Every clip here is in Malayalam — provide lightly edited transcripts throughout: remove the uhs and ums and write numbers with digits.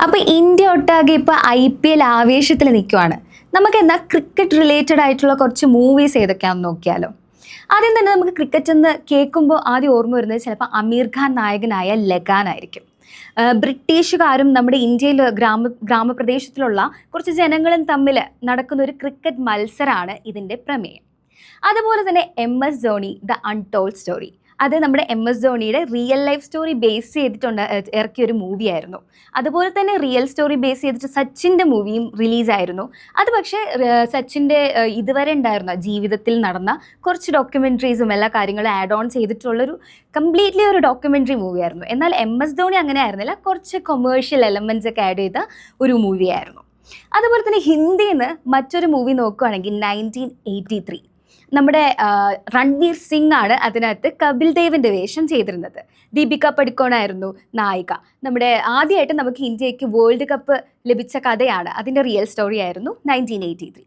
അപ്പോൾ ഇന്ത്യ ഒട്ടാകെ ഇപ്പോൾ IPL ആവേശത്തിൽ നിൽക്കുവാണ്. നമുക്ക് എന്നാൽ ക്രിക്കറ്റ് റിലേറ്റഡ് ആയിട്ടുള്ള കുറച്ച് മൂവീസ് ഏതൊക്കെയാണെന്ന് നോക്കിയാലോ. ആദ്യം തന്നെ നമുക്ക് ക്രിക്കറ്റ് എന്ന് കേൾക്കുമ്പോൾ ആദ്യം ഓർമ്മ വരുന്നത് ചിലപ്പോൾ അമീർ ഖാൻ നായകനായ ലഗാൻ ആയിരിക്കും. ബ്രിട്ടീഷുകാരും നമ്മുടെ ഇന്ത്യയിൽ ഗ്രാമപ്രദേശത്തിലുള്ള കുറച്ച് ജനങ്ങളും തമ്മിൽ നടക്കുന്ന ഒരു ക്രിക്കറ്റ് മത്സരമാണ് ഇതിൻ്റെ പ്രമേയം. അതുപോലെ തന്നെ MS Dhoni the untold story, അത് നമ്മുടെ MS ധോണിയുടെ റിയൽ ലൈഫ് സ്റ്റോറി ബേസ് ചെയ്തിട്ടുണ്ട് ഇറക്കിയൊരു മൂവിയായിരുന്നു. അതുപോലെ തന്നെ റിയൽ സ്റ്റോറി ബേസ് ചെയ്തിട്ട് സച്ചിൻ്റെ മൂവിയും റിലീസായിരുന്നു. അത് പക്ഷേ സച്ചിൻ്റെ ഇതുവരെ ഉണ്ടായിരുന്ന ജീവിതത്തിൽ നടന്ന കുറച്ച് ഡോക്യുമെൻ്ററീസും എല്ലാ കാര്യങ്ങളും ആഡ് ഓൺ ചെയ്തിട്ടുള്ളൊരു കംപ്ലീറ്റ്ലി ഒരു ഡോക്യുമെൻ്ററി മൂവിയായിരുന്നു. എന്നാൽ MS ധോണി അങ്ങനെ ആയിരുന്നില്ല, കുറച്ച് കൊമേഴ്ഷ്യൽ എലമെൻറ്റ്സ് ഒക്കെ ആഡ് ചെയ്ത ഒരു മൂവിയായിരുന്നു. അതുപോലെ തന്നെ ഹിന്ദിയിൽ നിന്ന് മറ്റൊരു മൂവി നോക്കുകയാണെങ്കിൽ 1983, നമ്മുടെ രൺവീർ സിംഗ് ആണ് അതിനകത്ത് കപിൽ ദേവിൻ്റെ വേഷം ചെയ്തിരുന്നത്. ദീപിക പടുക്കോണായിരുന്നു നായിക. നമ്മുടെ ആദ്യമായിട്ട് നമുക്ക് ഇന്ത്യക്ക് വേൾഡ് കപ്പ് ലഭിച്ച കഥയാണ്, അതിൻ്റെ റിയൽ സ്റ്റോറി ആയിരുന്നു 1983.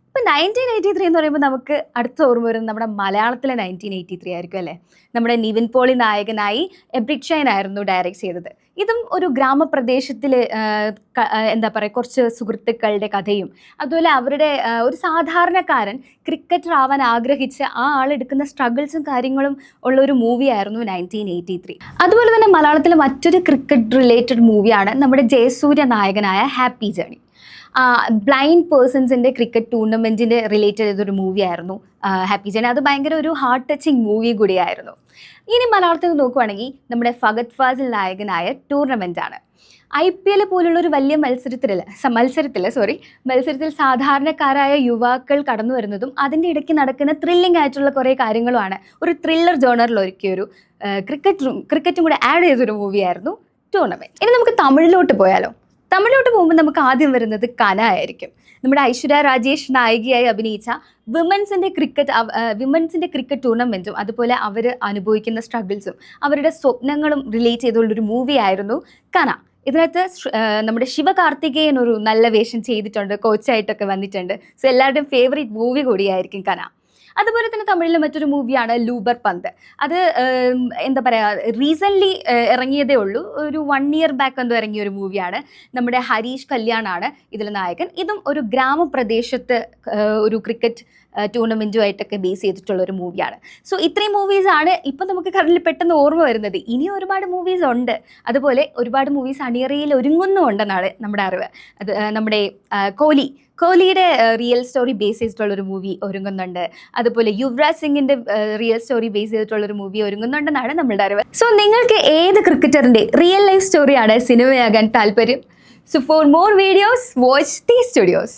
ഇപ്പോൾ 1983 എന്ന് പറയുമ്പോൾ നമുക്ക് അടുത്ത ഓർമ്മ വരുന്നത് നമ്മുടെ മലയാളത്തിലെ 1983 ആയിരിക്കും അല്ലേ. നമ്മുടെ നിവിൻ പോളി നായകനായി എബ്രിഡ് ഷൈൻ ആയിരുന്നു ഡയറക്റ്റ് ചെയ്തത്. ഇതും ഒരു ഗ്രാമപ്രദേശത്തിൽ എന്താ പറയുക, കുറച്ച് സുഹൃത്തുക്കളുടെ കഥയും അതുപോലെ അവരുടെ ഒരു സാധാരണക്കാരൻ ക്രിക്കറ്റർ ആവാൻ ആഗ്രഹിച്ച് ആ ആളെടുക്കുന്ന സ്ട്രഗിൾസും കാര്യങ്ങളും ഉള്ള ഒരു മൂവിയായിരുന്നു 1983. അതുപോലെ തന്നെ മലയാളത്തിലെ മറ്റൊരു ക്രിക്കറ്റ് റിലേറ്റഡ് മൂവിയാണ് നമ്മുടെ ജയസൂര്യ നായകനായ ഹാപ്പി ജേണി. ബ്ലൈൻഡ് പേഴ്സൺസിൻ്റെ ക്രിക്കറ്റ് ടൂർണമെൻറ്റിൻ്റെ റിലേറ്റഡ് ചെയ്തൊരു മൂവിയായിരുന്നു ഹാപ്പി ജേണി. അത് ഭയങ്കര ഒരു ഹാർട്ട് ടച്ചിങ് മൂവി കൂടിയായിരുന്നു. ഇനി മലയാളത്തിൽ നോക്കുവാണെങ്കിൽ നമ്മുടെ ഫഹദ് ഫാസിൽ നായകനായ ടൂർണമെൻറ്റാണ്. IPL പോലുള്ളൊരു വലിയ മത്സരത്തിൽ സാധാരണക്കാരായ യുവാക്കൾ കടന്നു വരുന്നതും അതിൻ്റെ ഇടയ്ക്ക് നടക്കുന്ന ത്രില്ലിംഗ് ആയിട്ടുള്ള കുറേ കാര്യങ്ങളുമാണ് ഒരു ത്രില്ലർ ജോണറിൽ ഒരുക്കിയൊരു ക്രിക്കറ്റും കൂടെ ആഡ് ചെയ്തൊരു മൂവിയായിരുന്നു ടൂർണമെൻറ്റ്. ഇനി നമുക്ക് തമിഴിലോട്ട് പോകുമ്പോൾ നമുക്ക് ആദ്യം വരുന്നത് കന ആയിരിക്കും. നമ്മുടെ ഐശ്വര്യ രാജേഷ് നായികയായി അഭിനയിച്ച വിമൻസിൻ്റെ ക്രിക്കറ്റ് ടൂർണമെൻറ്റും അതുപോലെ അവർ അനുഭവിക്കുന്ന സ്ട്രഗിൾസും അവരുടെ സ്വപ്നങ്ങളും റിലേറ്റ് ചെയ്തുള്ളൊരു മൂവിയായിരുന്നു കന. ഇതിനകത്ത് നമ്മുടെ ശിവകാർത്തികേയൻ ഒരു നല്ല വേഷം ചെയ്തിട്ടുണ്ട്, കോച്ചായിട്ടൊക്കെ വന്നിട്ടുണ്ട്. സോ എല്ലാവരുടെയും ഫേവറേറ്റ് മൂവി കൂടിയായിരിക്കും കന. അതുപോലെ തന്നെ തമിഴിലെ മറ്റൊരു മൂവിയാണ് ലൂബർ പന്ത്. അത് എന്താ പറയുക, റീസെൻ്റ്ലി ഇറങ്ങിയതേ ഉള്ളൂ, ഒരു 1 year ബാക്ക് എന്തോ ഇറങ്ങിയ ഒരു മൂവിയാണ്. നമ്മുടെ ഹരീഷ് കല്യാണാണ് ഇതിൽ നായകൻ. ഇതും ഒരു ഗ്രാമപ്രദേശത്ത് ഒരു ക്രിക്കറ്റ് ടൂർണമെൻറ്റുമായിട്ടൊക്കെ ബേസ് ചെയ്തിട്ടുള്ളൊരു മൂവിയാണ്. സോ ഇത്രയും മൂവീസാണ് ഇപ്പം നമുക്ക് കറണ്ടിൽ പെട്ടെന്ന് ഓർമ്മ വരുന്നത്. ഇനി ഒരുപാട് മൂവീസ് ഉണ്ട്, അതുപോലെ ഒരുപാട് മൂവീസ് അണിയറയിൽ ഒരുങ്ങുന്നുണ്ടെന്നാണ് നമ്മുടെ അറിവ്. അത് നമ്മുടെ കോഹ്ലിയുടെ റിയൽ സ്റ്റോറി ബേസ് ചെയ്തിട്ടുള്ളൊരു മൂവി ഒരുങ്ങുന്നുണ്ട്. അതുപോലെ യുവരാജ് സിംഗിൻ്റെ റിയൽ സ്റ്റോറി ബേസ് ചെയ്തിട്ടുള്ളൊരു മൂവി ഒരുങ്ങുന്നുണ്ടെന്നാണ് നമ്മുടെ അറിവ്. സോ നിങ്ങൾക്ക് ഏത് ക്രിക്കറ്ററിൻ്റെ റിയൽ ലൈഫ് സ്റ്റോറിയാണ് സിനിമയാകാൻ താല്പര്യം? So for more videos watch these studios.